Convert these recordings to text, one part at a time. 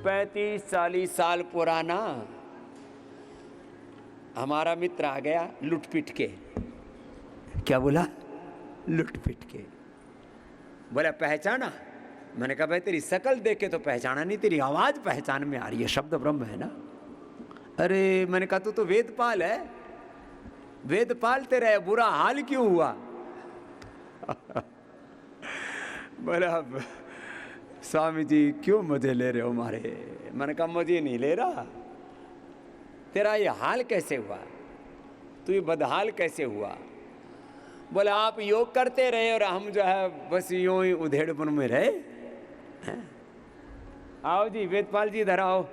35-40 साल पुराना हमारा मित्र आ गया लुट पिट के। क्या बोला? लुट पिट के। बोला पहचाना? मैंने कहा भाई तेरी शकल देख के तो पहचाना नहीं, तेरी आवाज पहचान में आ रही है, शब्द ब्रह्म है ना। अरे मैंने कहा तू तो वेदपाल है, वेदपाल तेरा बुरा हाल क्यों हुआ? बोला स्वामी जी क्यों मजे ले रहे हो हमारे? मैंने कहा मजे नहीं ले रहा, तेरा ये हाल कैसे हुआ, तू ये बदहाल कैसे हुआ? बोला आप योग करते रहे और हम जो है बस यूं ही उधेड़पन में रहे हैं। आओ जी वेदपाल जी इधर आओ,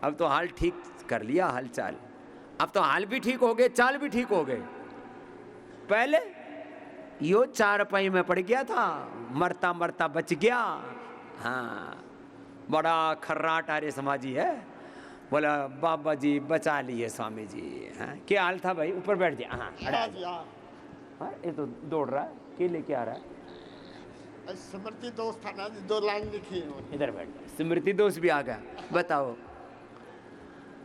अब तो हाल ठीक कर लिया, हाल चाल, अब तो हाल भी ठीक हो गए, चाल भी ठीक हो गए। पहले यो चारपाई में पड़ गया था, मरता मरता बच गया। हाँ बड़ा खर्राट आर्य समाजी है। बोला बाबा जी बचा लिए स्वामी जी। हाँ क्या हाल था भाई? ऊपर बैठ जा। हाँ हाँ ये तो दौड़ रहा है, के लेके आ रहा है? स्मृति दोष था ना, 2 लाइन लिखी है। इधर बैठ जा। स्मृति दोष भी आ गया। बताओ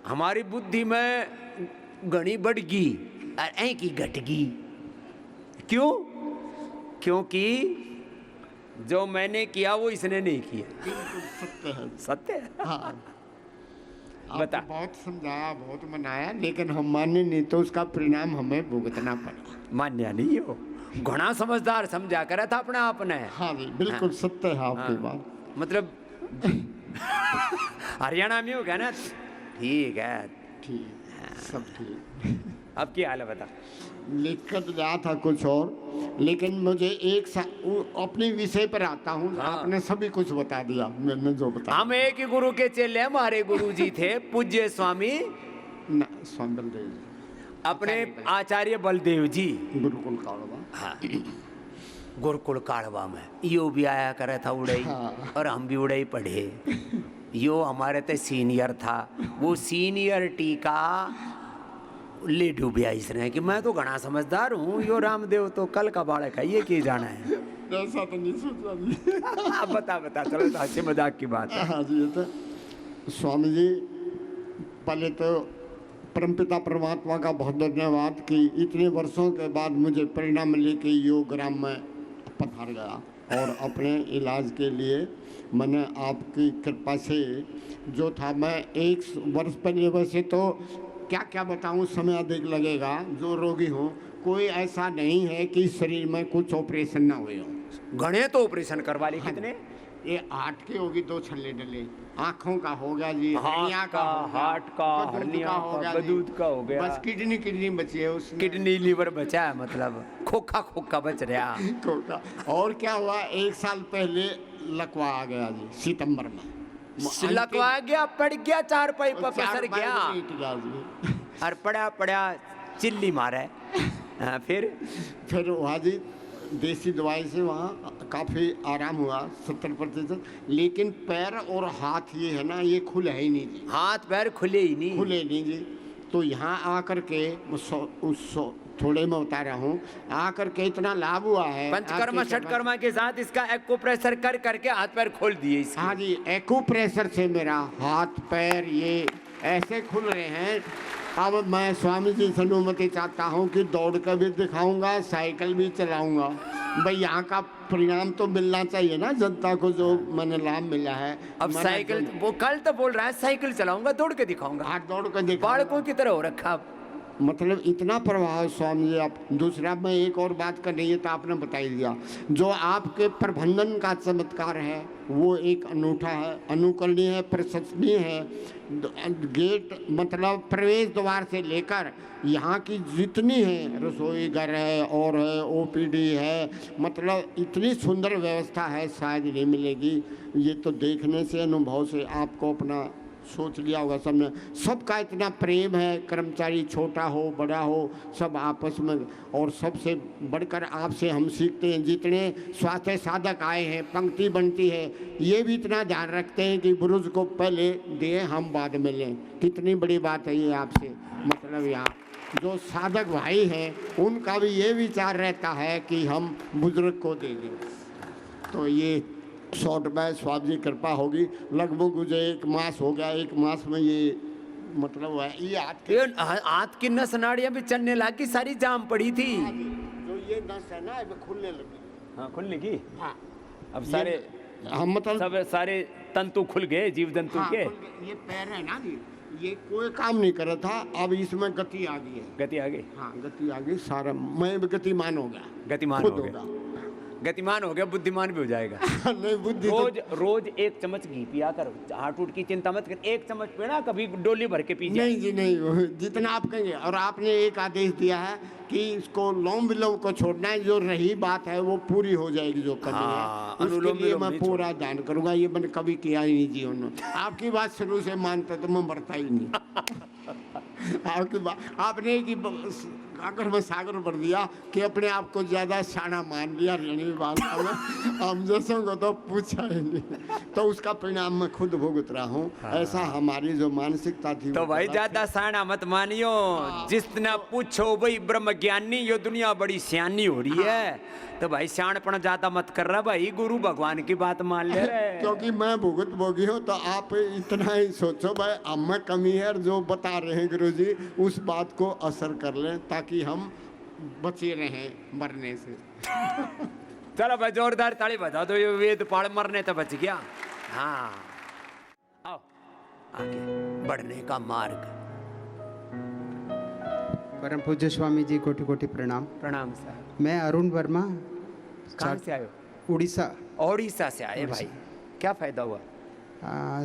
हमारी बुद्धि में गणी बढ़गी और ऐ की घटगी। क्यों? क्योंकि जो मैंने किया वो इसने नहीं किया। बिल्कुल सत्य है। सत्य है। हाँ बता। आपने बहुत समझाया, बहुत मनाया, लेकिन हम माने नहीं तो उसका परिणाम हमें भुगतना पड़ा। मान्या नहीं हो, घना समझदार समझा करा था अपने आपने। हाँ जी बिल्कुल हाँ। सत्य है आपकी हाँ। बात। मतलब हरियाणा में हो गया ना? ठीक है, ठीक सब ठीक। अब क्या हाल है बता। लिखत गया था कुछ और, लेकिन मुझे अपने विषय पर आता हूँ। हाँ। आपने सभी कुछ बता दिया, मैंने जो बताया। हम एक ही गुरु के चेले, हमारे गुरु जी थे पूज्य स्वामी ना स्वामी बलदेव जी, अपने आचार्य बलदेव जी, गुरुकुल कालवा। हाँ गुरुकुल काढ़वा में यो भी आया करे था उड़ई। हाँ। और हम भी उड़ई पढ़े। यो हमारे ते सीनियर था, वो सीनियरिटी का ले डूबिया इसने कि मैं तो घना समझदार हूँ, यो रामदेव तो कल का बालक है, ये क्या जाना है। ऐसा तो नहीं सोचा जी। बता बता चलो, तो हंसी मजाक की बात है। हाँ जी, ये तो स्वामी जी पहले तो परमपिता परमात्मा का बहुत धन्यवाद कि इतने वर्षों के बाद मुझे परिणाम लेके योग ग्राम में पधार गया और अपने इलाज के लिए मैंने आपकी कृपा से जो था, मैं 1 वर्ष पहले, वैसे तो क्या क्या बताऊं, समय अधिक लगेगा, जो रोगी हो कोई ऐसा नहीं है कि शरीर में कुछ ऑपरेशन ना हुए हो। घने तो ऑपरेशन करवा ली। हाँ, कितने? ये 8 की होगी, 2 छल्ले डले, आँखों का हो गया जी, हाथ हड्डियाँ का, हो गया, हार्ट का, गदूद हड्डियाँ हो का, गया गदूद जी। का हो गया। बस किडनी बची है उसमें। किडनी लीवर बचा है, मतलब खोखा खोखा बच रहा। खोखा। और क्या हुआ, 1 साल पहले लकवा आ गया जी, सितंबर में। लकवा गया, पड़ गया, चारपाई पर पसर गया जी। और पड़ा पड़ा चिल्ली मारे। हाँ, फिर वहाँ जी देसी दवाई से वहाँ काफ़ी आराम हुआ 70%, लेकिन पैर और हाथ ये है ना, ये खुले ही नहीं जी। हाथ पैर खुले ही नहीं, खुले नहीं जी। तो यहाँ आकर के थोड़े मैं बता रहा हूँ, आकर के इतना लाभ हुआ है। पंचकर्मा षटकर्मा के साथ इसका एक्यूप्रेशर कर करके हाथ पैर खोल दिए इसके। हाँ जी, एक्यूप्रेशर से मेरा हाथ पैर ये ऐसे खुल रहे हैं। अब मैं स्वामी जी से अनुमति चाहता हूँ कि दौड़ कर भी दिखाऊंगा, साइकिल भी चलाऊंगा। भाई यहाँ का परिणाम तो मिलना चाहिए ना जनता को, जो मैंने लाभ मिला है। अब साइकिल वो कल तो बोल रहा है साइकिल चलाऊंगा, दौड़ के दिखाऊंगा। हाँ दौड़ कर दिखाऊंगा। बालकों की तरह हो रखा। जी इतना प्रभाव स्वामी जी। आप दूसरा, मैं एक और बात करनी है तो आपने बता ही दिया, जो आपके प्रबंधन का चमत्कार है वो एक अनूठा है, अनुकरणीय है, प्रशंसनीय है। गेट मतलब प्रवेश द्वार से लेकर यहाँ की जितनी है, रसोई घर है और है, ओपीडी है, मतलब इतनी सुंदर व्यवस्था है, शायद नहीं मिलेगी। ये तो देखने से, अनुभव से आपको अपना सोच लिया होगा सबने। सबका इतना प्रेम है, कर्मचारी छोटा हो बड़ा हो सब आपस में। और सबसे बढ़कर आपसे हम सीखते हैं, जितने स्वास्थ्य साधक आए हैं, पंक्ति बनती है, ये भी इतना ध्यान रखते हैं कि बुजुर्ग को पहले दें, हम बाद में लें। कितनी बड़ी बात है ये आपसे। मतलब यहाँ जो साधक भाई हैं उनका भी ये विचार रहता है कि हम बुजुर्ग को दे दें। तो ये शॉर्ट में स्वामी जी कृपा होगी। लगभग मुझे 1 मास हो गया, 1 मास में ये मतलब है ये हाथ की नस नाड़ियां भी चलने लगी, सारी जाम पड़ी थी। जो ये नस है ना ये खुलने लगी। हाँ खुलने की। हाँ अब सारे हम मतलब सब सारे तंतु खुल गए जीव जंतु हाँ, के। ये पैर है ना जी, ये कोई काम नहीं कर रहा था, अब इसमें गति आ गई है। गति आ गई। हाँ गति आ गई, सारा मैं भी गतिमान हो गया। गतिमान खुद हो गया, गतिमान हो गया, बुद्धिमान भी हो जाएगा। नहीं बुद्धि रोज रोज 1 चम्मच घी पिया कर, हार्ट उठ की चिंता मत कर, 1 चम्मच पीना, कभी डोली भर के पी जाए। नहीं जी नहीं, जितना आप कहेंगे। और आपने एक आदेश दिया है कि इसको लोम विलोम को छोड़ना है, जो रही बात है वो पूरी हो जाएगी जो करनी हाँ, है, उसके अनुलोम लिए विलोम मैं नहीं पूरा ध्यान करूंगा। ये मैंने कभी किया ही नहीं जीवन में। आपकी बात शुरू से मानता तो मैं मरता ही नहीं। आपकी बात आपने कि अगर मैं सागर भर दिया कि अपने आप को ज्यादा शाना मान लिया ऋणी बात हम जैसों को तो पूछा ही नहीं, तो उसका परिणाम मैं खुद भुगत रहा हूँ। ऐसा हमारी जो मानसिकता थी तो वो भाई गलत ज्यादा साना मत मानियो, जितना पूछो भाई ब्रह्म ज्ञानी, ये दुनिया बड़ी सियानी हो रही है। तो भाई सियाणपन ज्यादा मत कर रहा भाई, गुरु भगवान की बात मान ले रहे। क्योंकि मैं भुगत भोगी हूँ, तो आप इतना ही सोचो भाई हम में कमी है, जो बता रहे हैं गुरु जी उस बात को असर कर लें ताकि हम बचे रहें मरने से। चलो भाई जोरदार ताली बजा दो, ये वेद पाड़ मरने तो बच गया। हाँ आओ आगे बढ़ने का मार्ग। परम पूज्य स्वामी जी कोटि कोटि प्रणाम। प्रणाम साहब। मैं अरुण वर्मा, कहाँ से आए हो? उड़ीसा। उड़ीसा से आए भाई, क्या फायदा हुआ?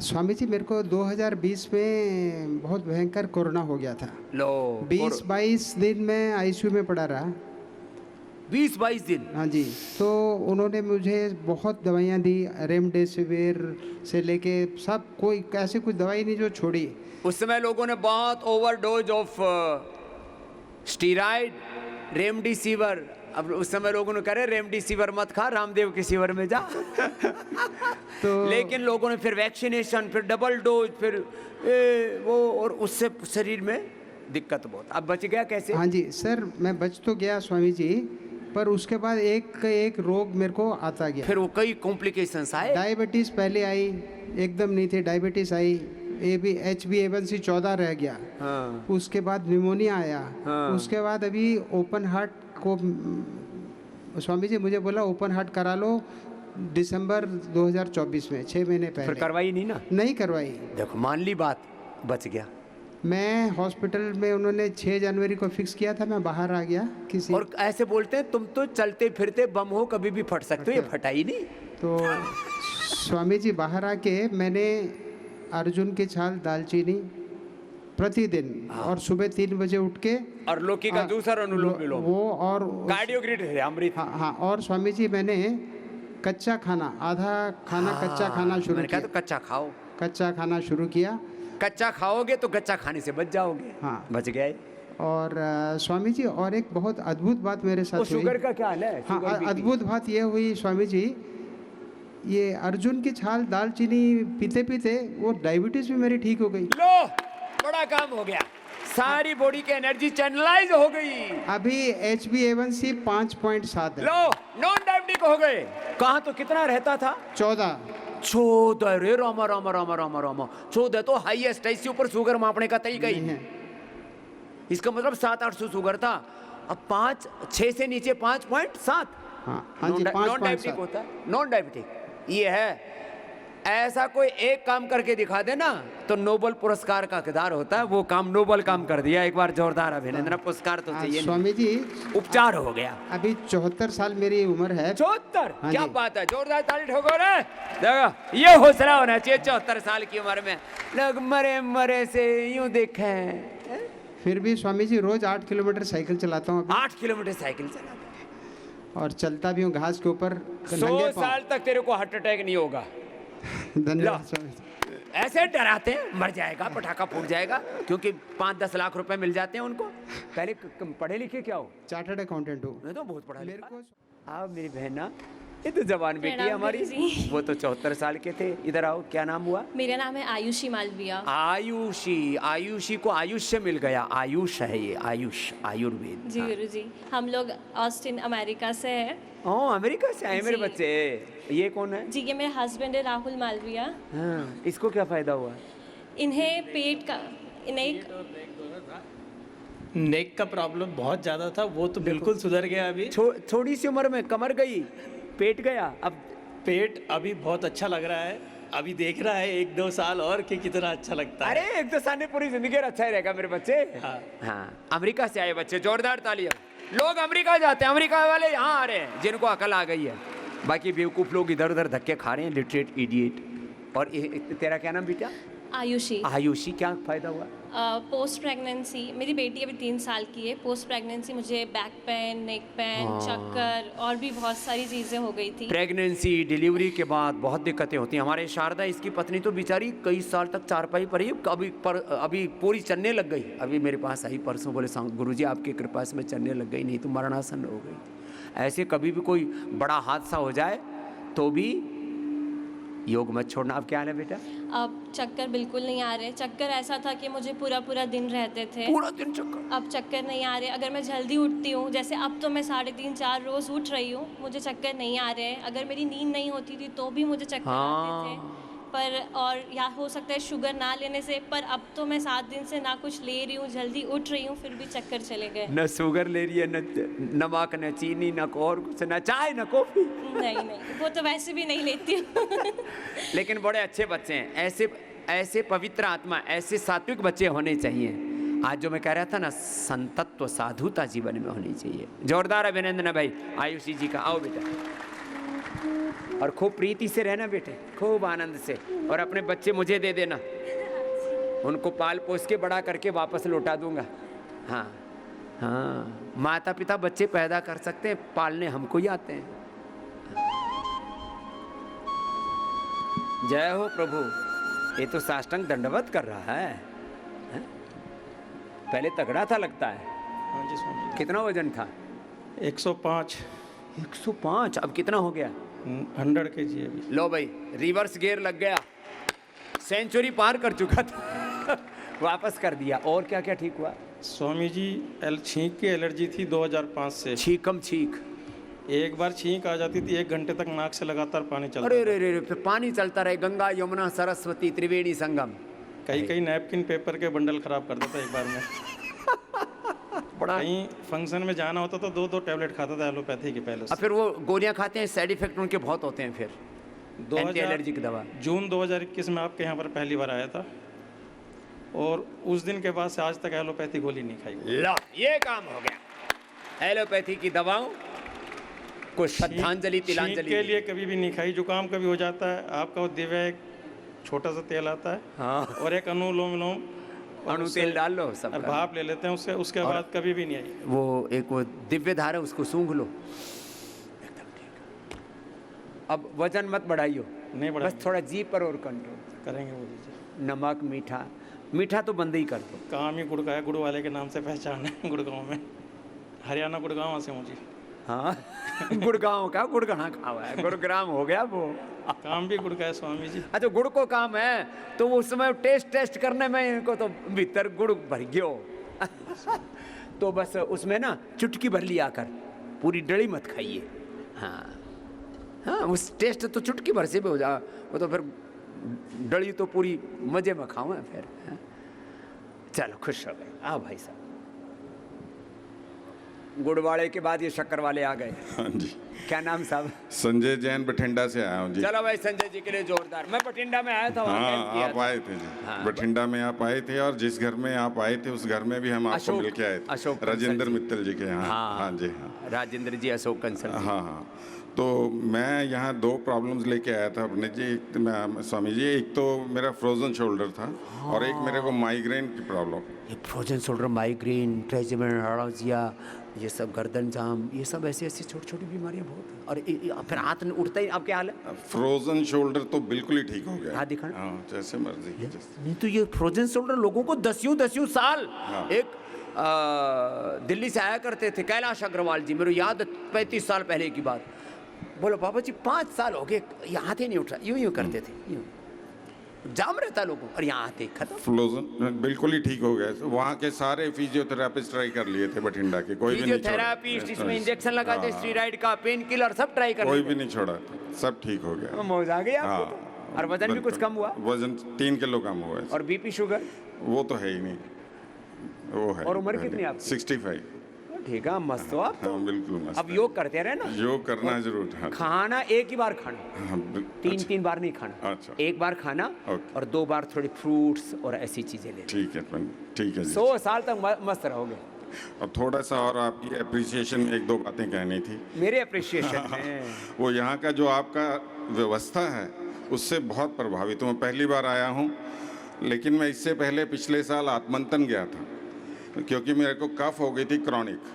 स्वामी जी मेरे को 2020 में बहुत भयंकर कोरोना हो गया था। लो 20-22 दिन में आईसीयू में पड़ा रहा। 20-22 दिन? हाँ जी। तो उन्होंने मुझे बहुत दवाइयाँ दी, रेमडेसिविर से लेके सब, कोई ऐसी कुछ दवाई नहीं जो छोड़ी। उस समय लोगों ने बहुत ओवरडोज ऑफ स्टीराइड, रेमडेसिविर। अब उस समय लोगों ने करे रेमडेसिविर मत खा, रामदेव के शिविर में जा। तो लेकिन लोगों ने फिर वैक्सीनेशन, फिर डबल डोज, फिर वो, और उससे शरीर में दिक्कत बहुत। अब बच गया कैसे? हाँ जी सर, मैं बच तो गया स्वामी जी, पर उसके बाद एक रोग मेरे को आता गया। फिर वो कई कॉम्प्लिकेशंस आए। डायबिटीज पहले आई, एकदम नहीं थे, डायबिटीज आई, HbA1c 14 रह गया। हाँ। उसके बाद निमोनिया आया। हाँ। उसके बाद अभी ओपन हार्ट को स्वामी जी मुझे बोला ओपन हार्ट करा लो दिसंबर 2024 में, 6 महीने पहले। फिर करवाई नहीं ना? नहीं करवाई। देखो मान ली बात, बच गया। मैं हॉस्पिटल में, उन्होंने 6 जनवरी को फिक्स किया था, मैं बाहर आ गया किसी। और ऐसे बोलते हैं तुम तो चलते फिरते बम हो, कभी भी फट सकते हो, ये फटा ही नहीं। तो स्वामी जी बाहर आके मैंने अर्जुन की छाल, दालचीनी प्रतिदिन, और सुबह 3 बजे उठ के, और लौकी का जूस और अनुलोम विलोम, वो और कार्डियोग्रिड है अमृत। हाँ हाँ। और स्वामी जी मैंने कच्चा खाना, आधा खाना कच्चा खाना शुरू मैंने कहा किया। तो कच्चा खाओ। कच्चा खाना शुरू किया। कच्चा खाओगे तो कच्चा खाने से बच जाओगे। हाँ। बच गया। और स्वामी जी और एक बहुत अद्भुत बात मेरे साथ हुई। शुगर का क्या हाल है? हाँ, शुगर अद्भुत बात ये हुई स्वामी जी, ये अर्जुन की छाल, दालचीनी पीते पीते वो डायबिटीज भी मेरी ठीक हो गई। लो बड़ा काम हो गया, सारी बॉडी की एनर्जी चैनलाइज हो गई। अभी HbA1c 5.7 है। लो नॉन डायबिटिक हो गए। कहाँ तो कितना रहता था? 14। 14? रे रामा रामा रामा रामा रामा, 14 तो हाईएस्ट है। इससे ऊपर शुगर मापने का तरीका ही नहीं नहीं है। इसका मतलब 700-800 शुगर था, अब 6 से नीचे 5.7। हाँ हाँ जी, नॉन डायबिटिक होता है। नॉन डायबिटिक ये है। ऐसा कोई एक काम करके दिखा देना तो नोबेल पुरस्कार का हकदार होता है। वो काम नोबेल काम कर दिया, एक बार जोरदार अभिनंदन। पुरस्कार तो चाहिए स्वामी जी, उपचार हो गया। अभी 74 साल मेरी उम्र है। 74? हाँ क्या जी। बात है, जोरदार ताली ठोको रे। देखो ये हौसला होना चाहिए 74 साल की उम्र में। लोग मरे मरे से यूं देखें। फिर भी स्वामी जी रोज 8 किलोमीटर साइकिल चलाता हूँ। 8 किलोमीटर साइकिल चलाता और चलता भी हूँ घास के ऊपर। 100 साल तक तेरे को हार्ट अटैक नहीं होगा। धन्यवाद स्वामी जी। ऐसे डराते हैं मर जाएगा, पटाखा फूट जाएगा, क्योंकि 5-10 लाख रुपए मिल जाते हैं उनको। पहले पढ़े लिखे क्या हो? चार्टर्ड अकाउंटेंट हूँ। मैं तो बहुत पढ़ा मेरे लिखा। को आप मेरी बहन ना ये तो जवान बेटी है प्रणाम हमारी। गुरुजी। वो तो 74 साल के थे। इधर आओ, क्या नाम हुआ? मेरा नाम है आयुषी मालविया। आयुषी। आयुषी को आयुष्य मिल गया। आयुष है ये, आयुष, आयुर्वेद। जी गुरुजी, हम लोग ऑस्टिन अमेरिका से हैं। हाँ, अमेरिका से आए मेरे जी। बच्चे। ये कौन है? जी, ये मेरे हस्बैंड है राहुल मालविया। हाँ, इसको क्या फायदा हुआ? इन्हें पेट का, इन्हें नेक का प्रॉब्लम बहुत ज़्यादा था, वो तो बिल्कुल सुधर गया अभी। थोड़ी सी उम्र में कमर गई, पेट गया, अब पेट अभी बहुत अच्छा लग रहा है। अभी देख रहा है 1-2 साल और कि कितना अच्छा लगता है। अरे एक तो साल पूरी जिंदगी अच्छा ही रहेगा मेरे बच्चे। हाँ। हाँ, अमेरिका से आए बच्चे, जोरदार तालियां। लोग अमेरिका जाते हैं, अमेरिका वाले यहाँ आ रहे हैं जिनको अकल आ गई है। बाकी बेवकूफ लोग इधर उधर धक्के खा रहे हैं, लिटरेट इडियट। और तेरा क्या नाम बेटा? आयुषी। आयुषी, क्या फायदा हुआ? पोस्ट प्रेगनेंसी, मेरी बेटी अभी 3 साल की है। पोस्ट प्रेगनेंसी मुझे बैक पेन, नेक पेन, चक्कर और भी बहुत सारी चीज़ें हो गई थी। प्रेगनेंसी, डिलीवरी के बाद बहुत दिक्कतें होती हैं। हमारे शारदा, इसकी पत्नी तो बेचारी कई साल तक चारपाई पर ही, अभी पूरी चलने लग गई। अभी मेरे पास आई परसों, बोले गुरुजी आपकी कृपा से मैं चलने लग गई, नहीं तो मरणासन हो गई। ऐसे कभी भी कोई बड़ा हादसा हो जाए तो भी योग मत छोड़ना। अब क्या हाल है बेटा? अब चक्कर बिल्कुल नहीं आ रहे। चक्कर ऐसा था कि मुझे पूरा पूरा दिन रहते थे। पूरा दिन चक्कर? अब चक्कर नहीं आ रहे। अगर मैं जल्दी उठती हूँ, जैसे अब तो मैं 3:30-4 रोज़ उठ रही हूँ, मुझे चक्कर नहीं आ रहे हैं। अगर मेरी नींद नहीं होती थी तो भी मुझे चक्कर आते थे। पर और या हो सकता है शुगर ना लेने से, पर अब तो मैं 7 दिन से ना कुछ ले रही हूँ, जल्दी उठ रही हूँ, फिर भी चक्कर चले गए। न शुगर ले रही है, न नमक, न चीनी, न और कुछ, न चाय, न कॉफी। नहीं, वो तो वैसे भी नहीं लेती हूँ। लेकिन बड़े अच्छे बच्चे हैं। ऐसे पवित्र आत्मा, ऐसे सात्विक बच्चे होने चाहिए। आज जो मैं कह रहा था ना, संतत्व, साधुता जीवन में होनी चाहिए। जोरदार अभिनंदन है भाई आयुषी जी का। आओ बेटा, और खूब प्रीति से रहना बेटे, खूब आनंद से। और अपने बच्चे मुझे दे देना, उनको पाल पोस के बड़ा करके वापस लौटा दूंगा। हाँ हाँ, माता पिता बच्चे पैदा कर सकते हैं, पालने हमको ही आते हैं। जय हो प्रभु। ये तो साष्टांग दंडवत कर रहा है। हैं? पहले तगड़ा था लगता है। हाँ जी स्वामी जी। कितना वजन था? 105। 105? अब कितना हो गया? 100 kg अभी। लो भाई, रिवर्स गियर लग गया, सेंचुरी पार कर चुका था। वापस कर दिया। और क्या क्या ठीक हुआ? स्वामी जी, छींक की एलर्जी थी 2005 से। छींकम छींक? एक बार छींक आ जाती थी, 1 घंटे तक नाक से लगातार पानी चलता अरे था। रे रे, फिर पानी चलता रहे, गंगा यमुना सरस्वती त्रिवेणी संगम। कई नैपकिन पेपर के बंडल खराब कर देता एक बार में। बड़ा। कहीं फंक्शन में जाना होता तो 2-2 टैबलेट खाता था एलोपैथी के पहले अब फिर वो गोलियां खाते हैं, साइड इफेक्ट उनके बहुत होते हैं। फिर एंटी एलर्जी की दवा। जून 2021 में आपके यहाँ पर पहली बार आया था, और उस दिन के बाद से आज तक एलोपैथी गोली नहीं खाई। लो, ये काम हो गया। एलोपैथी की दवाओं को श्रद्धांजलि, तिलांजलि के लिए कभी भी नहीं खाई। जुकाम कभी हो जाता है, आपका वो दिव्या एक छोटा सा तेल आता है, हाँ, और एक अनुलोम विलोम अणु तेल डाल लो सब। भाप ले लेते हैं उससे, उसके बाद कभी भी नहीं आई। वो एक वो दिव्य धारा, उसको सूंघ लो, एकदम ठीक। अब वजन मत बढ़ाइयो, नहीं बढ़ा, बस थोड़ा जी पर और कंट्रोल करेंगे वो दीजिए। नमक, मीठा तो बंद ही कर दो। काम ही गुड़ का है, गुड़ वाले के नाम से पहचान है गुड़गांव में। हरियाणा गुड़गांव से मुझे। हाँ, गुड़गांव का गुड़ कहाँ खावा है, गुड़ग्राम हो गया वो। काम भी गुड़ का है स्वामी जी। अच्छा, गुड़ को काम है तो उस समय टेस्ट करने में इनको तो भीतर गुड़ भर गयो। तो बस उसमें ना चुटकी भर लिया कर, पूरी डली मत खाइए। हाँ हाँ, उस टेस्ट तो चुटकी भर से भी हो जा, वो तो फिर डली तो पूरी मजे में खाओ फिर। हाँ? चलो खुश हो गए। आओ भाई साहब, गुड़ वाले के बाद ये शक्कर वाले आ गए। हाँ जी। क्या नाम साहब? संजय जैन बठिंडा से आया हूँ जी। चलो भाई, संजय जी के लिए जोरदार। मैं बठिंडा में आया था, वहाँ हाँ, help किया आप था। आए थे जी। हाँ, बठिंडा में आप आए थे, और जिस घर में आप आए थे उस घर में भी हम आपको अशोक- मिल के आए थे। अशोक राजेंद्र कंसल जी। मित्तल जी के यहाँ। हाँ, हाँ जी, हाँ राजेंद्र जी, अशोक कंसल जी। हाँ हाँ। तो मैं यहाँ 2 प्रॉब्लम्स लेके आया था अपने जी। एक मैं स्वामी जी, एक तो मेरा फ्रोजन शोल्डर था, और एक मेरे को माइग्रेन की प्रॉब्लम। ये फ्रोजन शोल्डर, माइग्रेन, ट्राइजेमिनल, ये सब गर्दन जाम, ये सब ऐसी ऐसी छोटी छोटी बीमारियां बहुत हैं। और फिर हाथ उठता ही। अब क्या हाल है? फ्रोजन शोल्डर तो बिल्कुल ही ठीक हो गया। हाँ, दिखाना। हाँ, जैसे मर्जी। नहीं तो ये फ्रोजन शोल्डर लोगों को 10 साल। हाँ। एक दिल्ली से आया करते थे कैलाश अग्रवाल जी, मेरे याद 35 साल पहले की बात। बोलो बाबा जी 5 साल हो गए, यहाँ हाथ ही नहीं उठ रहा, यूं यूं करते थे, यूं जाम रहता लोगों, और यहाँ आते खत्म। फ्लोजन बिल्कुल ही ठीक हो गया। वहाँ के सारे फिजियोथेरापिस्ट ट्राई कर लिए थे बठिंडा के, कोई भी नहीं छोड़ा। फिजियोथेरापिस्ट, इसमें इंजेक्शन लगाते, स्टेरॉइड का, पेन किलर सब ट्राई कर कोई भी नहीं छोड़ा, सब ठीक हो गया। मौज आ गई आपको तो। और वजन भी कुछ कम हुआ? वजन 3 किलो कम हुआ है। और बीपी शुगर? वो तो है ही नहीं, वो है। और उम्र कितनी आपकी? 65। ठीक है, मस्त हो आप तो। हाँ बिल्कुल मस्त। अब योग करते रहे ना। योग करना जरूर था। खाना एक ही बार खाना, हाँ, 3 बार नहीं खाना। अच्छा। एक बार खाना ओके। और 2 बार थोड़ी फ्रूट्स और ऐसी चीजें लेना। ठीक है, ठीक है जी। 100 साल तक मस्त रहोगे। और थोड़ा सा और आपकी अप्रिसिएशन, 1-2 बातें कहनी थी। मेरे अप्रिशिएशन है वो यहाँ का जो आपका व्यवस्था है उससे बहुत प्रभावित हूँ। मैं पहली बार आया हूँ, लेकिन मैं इससे पहले पिछले साल आत्मंथन गया था, क्योंकि मेरे को कफ हो गई थी क्रॉनिक।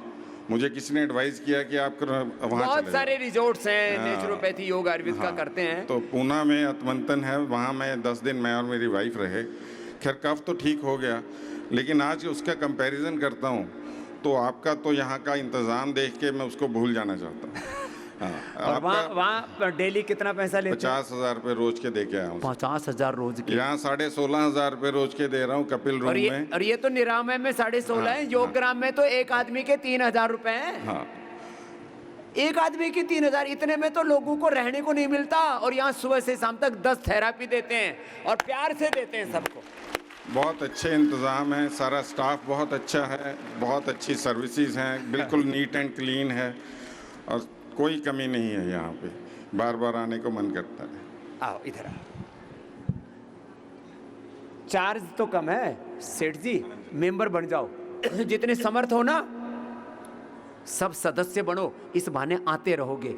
मुझे किसी ने एडवाइस किया कि आप वहाँ बहुत चले सारे रिजोर्ट्स हैं, हाँ। नेचुरोपैथी योग आयुर्वेद का करते हैं। तो पूना में आत्मंथन है, वहाँ मैं 10 दिन मैं और मेरी वाइफ रहे। खैर कफ तो ठीक हो गया, लेकिन आज उसका कंपैरिजन करता हूँ तो आपका तो यहाँ का इंतज़ाम देख के मैं उसको भूल जाना चाहता हूँ। हाँ, और वहाँ डेली कितना पैसा लेते हैं? 50,000 रुपये रोज के दे के आया हूँ। 50,000 रोज के? यहाँ 16,500 रुपये रोज के दे रहा हूँ कपिल रूम में। और ये तो निरामय में 16.5 है, योग ग्राम में तो एक आदमी के 3,000 रुपए हैं। हाँ, एक आदमी की 3,000, इतने में तो लोगों को रहने को नहीं मिलता। और यहाँ सुबह से शाम तक 10 थेरापी देते हैं और प्यार से देते हैं सबको। बहुत अच्छे इंतज़ाम है, सारा स्टाफ बहुत अच्छा है, बहुत अच्छी सर्विसेज हैं, बिल्कुल नीट एंड क्लीन है और कोई कमी नहीं है यहाँ पे। बार बार आने को मन करता है। आओ इधर आओ। चार्ज तो कम है सेठ जी, मेंबर बन जाओ। जितने समर्थ हो ना सब सदस्य बनो, इस बहाने आते रहोगे।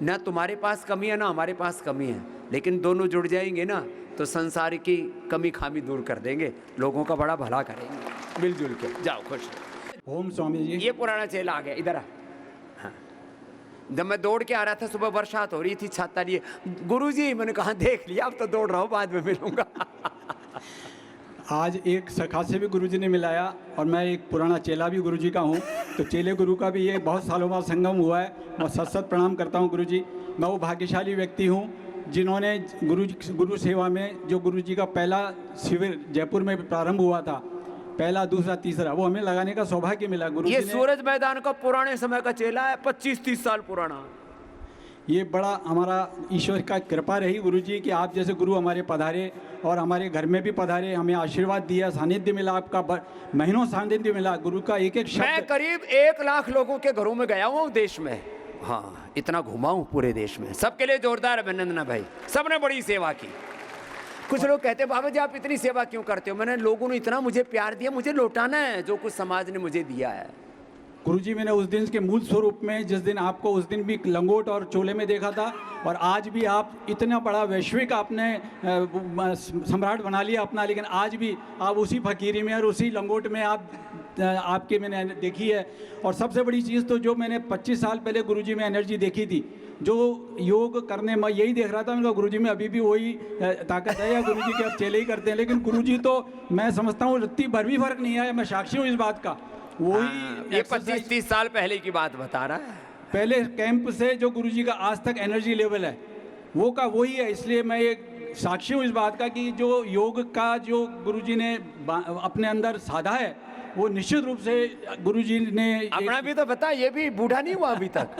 ना तुम्हारे पास कमी है ना हमारे पास कमी है, लेकिन दोनों जुड़ जाएंगे ना तो संसार की कमी खामी दूर कर देंगे, लोगों का बड़ा भला करेंगे मिलजुल के। जाओ खुश। ओम स्वामी जी। ये पुराना चेला आ गया, इधर आ। हाँ। जब मैं दौड़ के आ रहा था सुबह, बरसात हो रही थी, छाता लिए। गुरुजी, मैंने कहा देख लिया, अब तो दौड़ रहा हूँ, बाद में मिलूंगा। आज एक सखा से भी गुरुजी ने मिलाया और मैं एक पुराना चेला भी गुरुजी का हूँ, तो चेले गुरु का भी ये बहुत सालों बाद संगम हुआ है। मैं सत प्रणाम करता हूँ गुरुजी। मैं वो भाग्यशाली व्यक्ति हूँ जिन्होंने गुरु सेवा में, जो गुरुजी का पहला शिविर जयपुर में प्रारंभ हुआ था, पहला दूसरा तीसरा, वो हमें लगाने का सौभाग्य मिला। गुरुजी ये ने सूरज मैदान का पुराने समय का चेला है, 25-30 साल पुराना। ये बड़ा हमारा ईश्वर का कृपा रही गुरुजी कि आप जैसे गुरु हमारे पधारे और हमारे घर में भी पधारे, हमें आशीर्वाद दिया, सानिध्य मिला, आपका महीनों सानिध्य मिला। गुरु का एक एक शब्द। मैं करीब 1 लाख लोगों के घरों में गया हूँ देश में। हाँ, इतना घुमा हूँ पूरे देश में। सबके लिए जोरदार अभिनंदन भाई, सबने बड़ी सेवा की। कुछ लोग कहते हैं बाबा जी आप इतनी सेवा क्यों करते हो? मैंने, लोगों ने इतना मुझे प्यार दिया, मुझे लौटाना है जो कुछ समाज ने मुझे दिया है। गुरुजी, मैंने उस दिन के मूल स्वरूप में, जिस दिन आपको उस दिन भी लंगोट और चोले में देखा था, और आज भी आप इतना बड़ा वैश्विक आपने सम्राट बना लिया अपना, लेकिन आज भी आप उसी फकीरी में और उसी लंगोट में आपके मैंने देखी है। और सबसे बड़ी चीज़ तो जो मैंने 25 साल पहले गुरुजी में एनर्जी देखी थी, जो योग करने में यही देख रहा था, उनका गुरुजी में अभी भी वही ताकत है, या गुरुजी के अब चेले ही करते हैं। लेकिन गुरुजी तो मैं समझता हूँ रत्ती भर भी फर्क नहीं आया। मैं साक्षी हूँ इस बात का। वही ये 25-30 साल पहले की बात बता रहा है। पहले कैंप से जो गुरुजी का आज तक एनर्जी लेवल है वो का वही है। इसलिए मैं एक साक्षी हूँ इस बात का कि जो योग का जो गुरुजी ने अपने अंदर साधा है, वो निश्चित रूप से गुरुजी ने अपना भी तो बता, ये भी बूढ़ा नहीं हुआ अभी तक।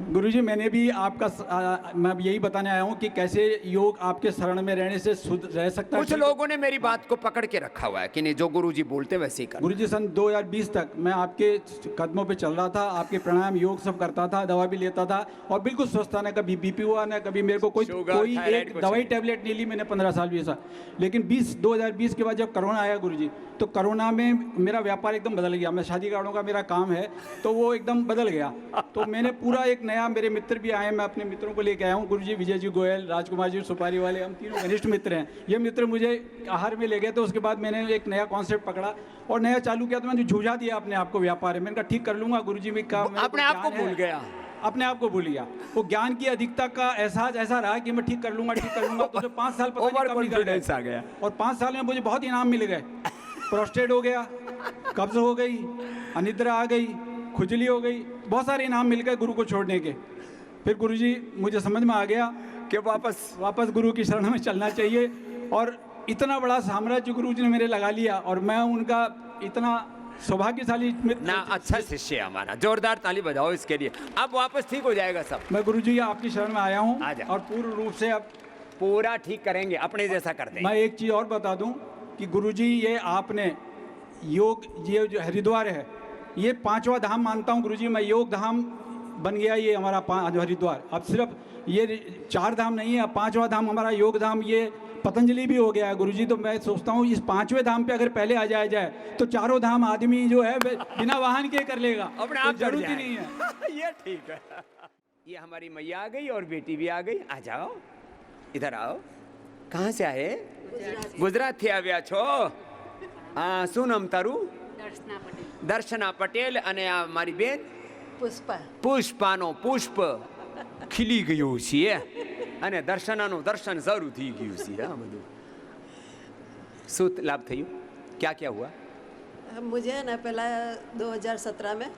गुरुजी, मैंने भी आपका मैं यही बताने आया हूँ कि कैसे योग आपके शरण में रहने से शुद्ध रह सकता है। कुछ लोगों ने मेरी बात को पकड़ के रखा हुआ है कि नहीं, जो गुरुजी बोलते वैसे ही कर। गुरुजी, सन 2020 तक मैं आपके कदमों पे चल रहा था, आपके प्राणायाम योग सब करता था, दवा भी लेता था और बिल्कुल स्वस्थ था। ना कभी बीपी हुआ, ना कभी मेरे को कोई एक दवाई टैबलेट नहीं ली मैंने 15 साल भी ऐसा। लेकिन 2020 के बाद जब कोरोना आया गुरुजी, तो कोरोना में मेरा व्यापार एकदम बदल गया। मैं शादी कार्डों का मेरा काम है, तो वो एकदम बदल गया। तो मैंने पूरा एक नया, मेरे मित्र भी आए, मैं अपने मित्रों को लेके आया हूँ। गुरुजी, विजय जी गोयल, राजकुमार जी सुपारी वाले, हम तीनों घनिष्ठ मित्र हैं। ये मित्र मुझे आहार में ले गए, तो उसके बाद मैंने एक नया कॉन्सेप्ट पकड़ा और नया चालू किया। तो मैंने झूझा दिया अपने आप को व्यापार है। मैंने कहा ठीक कर लूँगा। गुरुजी में का अपने आप को भूल गया, अपने आप को भूल गया। वो ज्ञान की अधिकता का एहसास ऐसा रहा कि मैं ठीक कर लूँगा, ठीक कर लूँगा। तो 5 साल पता नहीं कब निकल गए आ गया। और 5 साल में मुझे बहुत इनाम मिल गए। प्रोस्टेट हो गया, कब्ज हो गई, अनिद्रा आ गई, खुजली हो गई, बहुत सारे इनाम मिल गए गुरु को छोड़ने के। फिर गुरुजी मुझे समझ में आ गया कि वापस गुरु की शरण में चलना चाहिए। और इतना बड़ा साम्राज्य गुरुजी ने मेरे लगा लिया और मैं उनका इतना सौभाग्यशाली ना अच्छा शिष्य है हमारा, जोरदार ताली बजाओ इसके लिए। अब वापस ठीक हो जाएगा सब। मैं गुरुजी आपकी शरण में आया हूँ आ जा। और पूर्ण रूप से अब पूरा ठीक करेंगे, अपने जैसा कर देंगे। मैं एक चीज़ और बता दूं कि गुरुजी ये आपने योग, ये जो हरिद्वार है ये 5वां धाम मानता हूं गुरुजी मैं, योग धाम बन गया ये हमारा हरिद्वार। अब सिर्फ ये 4 धाम नहीं है, 5वां धाम हमारा योग धाम, ये पतंजलि भी हो गया है गुरुजी। तो मैं सोचता हूँ इस 5वें धाम पे अगर पहले आ जाए तो 4 धाम आदमी जो है बिना वाहन के कर लेगा, अपने आप जरूरत ही नहीं है। ये ठीक है। ये हमारी मैया आ गई और बेटी भी आ गई। आ जाओ, इधर आओ। कहाँ से आए? गुजरात થી આવ્યા છો? શું નામ તારું? દર્શના પટેલ. અને આ મારી બેન પુષ્પાનો પુષ્પ ખીલી ગયું છે અને દર્શનાનું દર્શન શરૂ થઈ ગયું છે। આ બધું શું લાભ થયું? क्या क्या हुआ? मुझे ना पहला 2017 में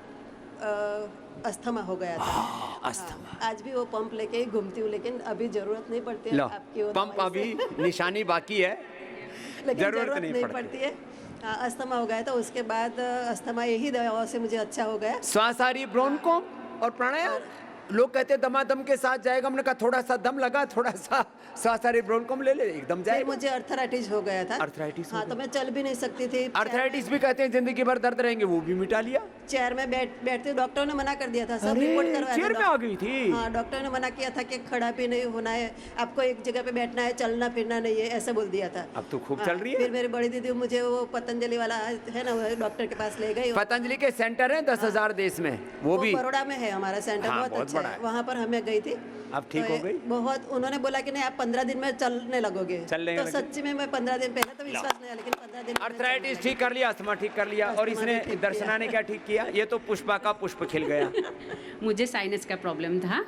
अस्थमा हो गया था। अस्थमा। आज भी वो पंप लेके ही घूमती हूँ, लेकिन अभी जरूरत नहीं पड़ती है लो, आपकी वो पंप दवाई अभी से। निशानी बाकी है, लेकिन जरूरत नहीं पड़ती है। अस्थमा हो गया था, उसके बाद अस्थमा यही दवाओं से मुझे अच्छा हो गया। श्वासारी ब्रोंको और प्राणायाम। लोग कहते दमादम के साथ जाएगा, हमने कहा थोड़ा सा दम लगा, थोड़ा सा श्वासारी ब्रोंकोम ले ले, एकदम फिर जाएगा। मुझे अर्थराइटिस हो गया था। अर्थराइटिस हो हाँ, तो मैं चल भी नहीं सकती थी। अर्थराइटिस भी कहते हैं जिंदगी भर दर्द रहेंगे, वो भी मिटा लिया। चेयर में बैठते डॉक्टर ने मना कर दिया था, सब अरे, रिपोर्ट करवाया चेयर था। में आ गई थी? हाँ, डॉक्टर ने मना किया था कि खड़ा भी नहीं होना है, आपको एक जगह पे बैठना है, चलना फिरना नहीं है, ऐसा बोल दिया था। अब तो खूब चल रही है। फिर मेरी बड़ी दीदी मुझे वो पतंजलि वाला है ना, वो डॉक्टर के पास ले गई। पतंजलि के सेंटर है 10,000 देश में, वो भी बड़ोड़ा में है हमारा सेंटर। हाँ, बहुत बहुत अच्छा बड़ा है। है। वहाँ पर हमें गई थी। अब ठीक तो हो गई? बहुत। उन्होंने बोला कि नहीं आप 15 दिन में चलने लगोगे। चलने तो लगे। सच्ची में मैं 15 दिन पहले तो विश्वास नहीं आया, लेकिन 15 दिन में मैं अर्थराइटिस चलने ठीक कर लिया, अस्थमा ठीक कर लिया, और अस्थमा इसने भी ठीक दर्शना किया। ने क्या ठीक किया? ये तो पुष्पा का पुष्प खिल गया। मुझे साइनस का प्रॉब्लम था,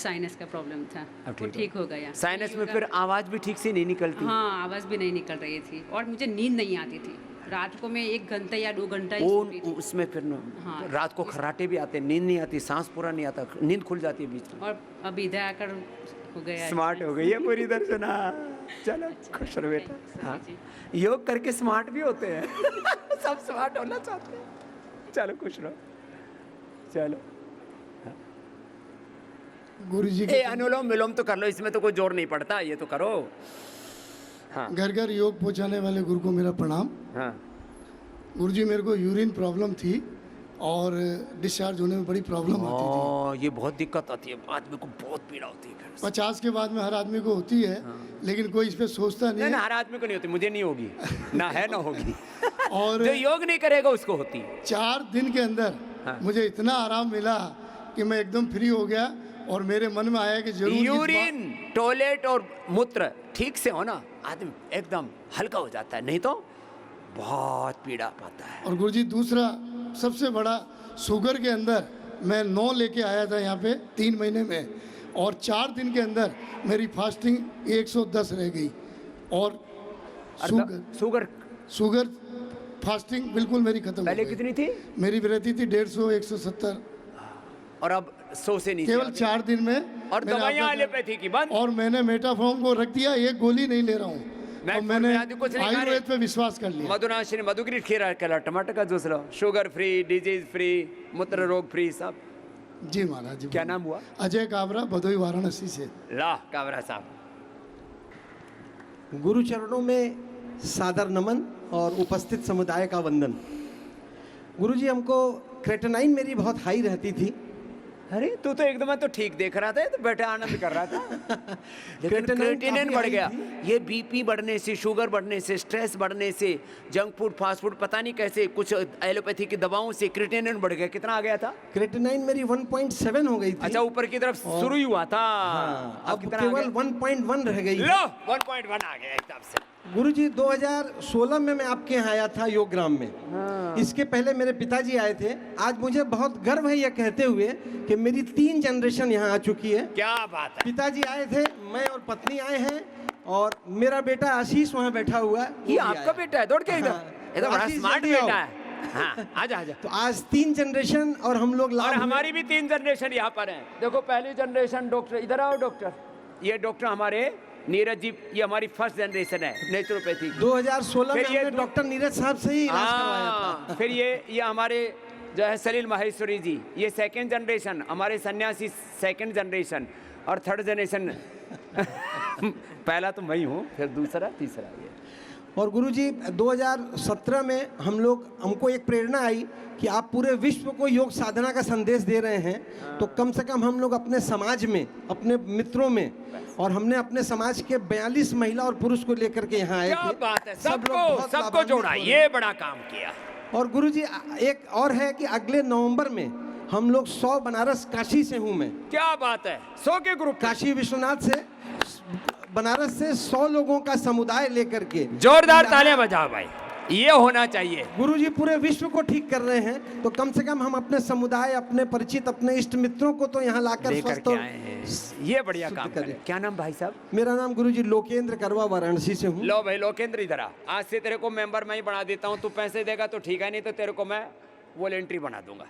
साइनस का प्रॉब्लम था, अब वो ठीक हो गया। साइनस में फिर आवाज भी ठीक से नहीं निकलती। हाँ, आवाज़ भी नहीं निकल रही थी और मुझे नींद नहीं आती थी। रात को मैं 1 घंटा या 2 घंटा ही सोती थी। उसमें फिर हाँ। रात को खर्राटे भी आते, नींद नहीं आती, सांस पूरा नहीं आता, नींद खुल जाती है बीच में। और अब इधर आकर हो गया। स्मार्ट हो गई है पूरी दर्शना। चलो खुश रहो बेटा। हाँ, योग करके स्मार्ट भी होते हैं। सब स्मार्ट होना चाहते हैं। चलो खुश रहो, चलो। गुरुजी ए अनुलोम विलोम तो कर लो, इसमें तो कोई जोर नहीं पड़ता, ये तो करो। हाँ घर घर योग पहुंचाने वाले गुरु को मेरा प्रणाम। हाँ। गुरुजी मेरे को यूरिन प्रॉब्लम थी और डिस्चार्ज होने में बड़ी प्रॉब्लम आती थी। ये बहुत दिक्कत आती है, आदमी को बहुत पीड़ा होती है। 50 के बाद में हर आदमी को होती है। लेकिन कोई इस पे सोचता नहीं ना है। हर आदमी को नहीं होती, मुझे नहीं होगी, ना है ना होगी। और जो योग नहीं करेगा उसको होती है। 4 दिन के अंदर मुझे इतना आराम मिला कि मैं एकदम फ्री हो गया और मेरे मन में आया कि जरूर यूरिन, टॉयलेट और मूत्र ठीक से हो ना, आदमी एकदम हल्का हो जाता है, नहीं तो बहुत पीड़ा पाता है। और गुरुजी दूसरा सबसे बड़ा, शुगर के अंदर मैं 9 लेके आया था यहाँ पे 3 महीने में, और 4 दिन के अंदर मेरी फास्टिंग 110 रह गई। और शुगर फास्टिंग बिल्कुल मेरी खत्म पहले हो गई। कितनी थी? मेरी रहती थी 150 170, और अब 100 से नीचे केवल आ गई। 4 दिन में। और मैंने दवाइयाँ आपका- एलोपैथी की बंद। और मैंने मेटाफॉर्म को रख दिया, एक गोली नहीं ले रहा हूँ। और मैंने कुछ नहीं खा रहे। आयुर्वेद पे विश्वास कर लिया। मधुनाशिनी, मधुग्रीट खीरा केला, टमाटर का जूस लो, शुगर फ्री, डिजीज फ्री, मूत्र रोग फ्री, सब। जी महाराज जी। क्या नाम हुआ? अजय काबरा, भदोई वाराणसी से। ला काबरा साहब। गुरु चरणों में सादर नमन और उपस्थित समुदाय का वंदन। गुरुजी हमको क्रेटेनाइन मेरी बहुत हाई रहती थी। अरे तू तो एकदम तो ठीक देख रहा था, ये तो बैठा आनंद कर रहा था। लेकिन क्रेटिनिन बढ़ गया। ये बीपी बढ़ने से, शुगर बढ़ने से, स्ट्रेस बढ़ने से, जंक फूड, फास्ट फूड, पता नहीं कैसे कुछ एलोपैथी की दवाओं से क्रेटिनिन बढ़ गया। कितना आ गया था? क्रेटेनाइन मेरी 1.7 हो गई थी। अच्छा, ऊपर की तरफ शुरू ही हुआ था। हाँ, अब कितना केवल 1.1 रह गई। लो 1.1 आ गया एकदम से। गुरुजी 2016 में मैं आपके यहाँ आया था योगग्राम में। हाँ। इसके पहले मेरे पिताजी आए थे। आज मुझे बहुत गर्व है यह कहते हुए कि मेरी 3 जनरेशन यहाँ आ चुकी है। क्या बात है। पिताजी आए थे, मैं और पत्नी आए हैं, और मेरा बेटा आशीष वहाँ बैठा हुआ है। ये आपका बेटा है? दौड़ के इधर। ये तो बड़ा आशीष स्मार्ट जल्दी आओ। बेटा है। हाँ आजा आजा। तो आज 3 जनरेशन और हम लोग और लाभ हुए। हमारी भी 3 जनरेशन यहाँ पर हैं। देखो पहली जनरेशन डॉक्टर, इधर आओ डॉक्टर, ये डॉक्टर हमारे नीरज जी, ये हमारी फर्स्ट जनरेशन है नेचुरोपैथी की। 2016 में फिर ये हमने डॉक्टर नीरज साहब से ही इलाज करवाया था। फिर ये हमारे जो है सलील माहेश्वरी जी, ये सेकंड जनरेशन, हमारे सन्यासी सेकंड जनरेशन, और थर्ड जनरेशन पहला तो मैं ही हूँ, फिर दूसरा तीसरा ये। और गुरुजी 2017 में हमको एक प्रेरणा आई कि आप पूरे विश्व को योग साधना का संदेश दे रहे हैं, तो कम से कम हम लोग अपने समाज में, अपने मित्रों में, और हमने अपने समाज के 42 महिला और पुरुष को लेकर के यहाँ आए थे। क्या बात है, सब लोग बहुत सबको लाभान्वित जोड़ा, हो रहे ये बड़ा काम किया। और गुरुजी एक और है कि अगले नवंबर में हम लोग 100 बनारस काशी से हूँ मैं। क्या बात है, 100 के ग्रुप, काशी विश्वनाथ से, बनारस से 100 लोगों का समुदाय लेकर के। जोरदार तालियां बजाओ भाई, ये होना चाहिए। गुरुजी पूरे विश्व को ठीक कर रहे हैं, तो कम से कम हम अपने समुदाय, अपने परिचित, अपने इष्ट मित्रों को तो यहाँ लाकर स्वस्थ आए हैं, ये बढ़िया काम करें। क्या नाम भाई साहब? मेरा नाम गुरुजी लोकेंद्र करवा, वाराणसी से हूँ। लो भाई लोकेंद्र इधर आ, आज से तेरे को मेंबर मैं ही बना देता हूँ, तू पैसे देगा तो ठीक है, नहीं तो तेरे को मैं वॉलेंट्री बना दूंगा।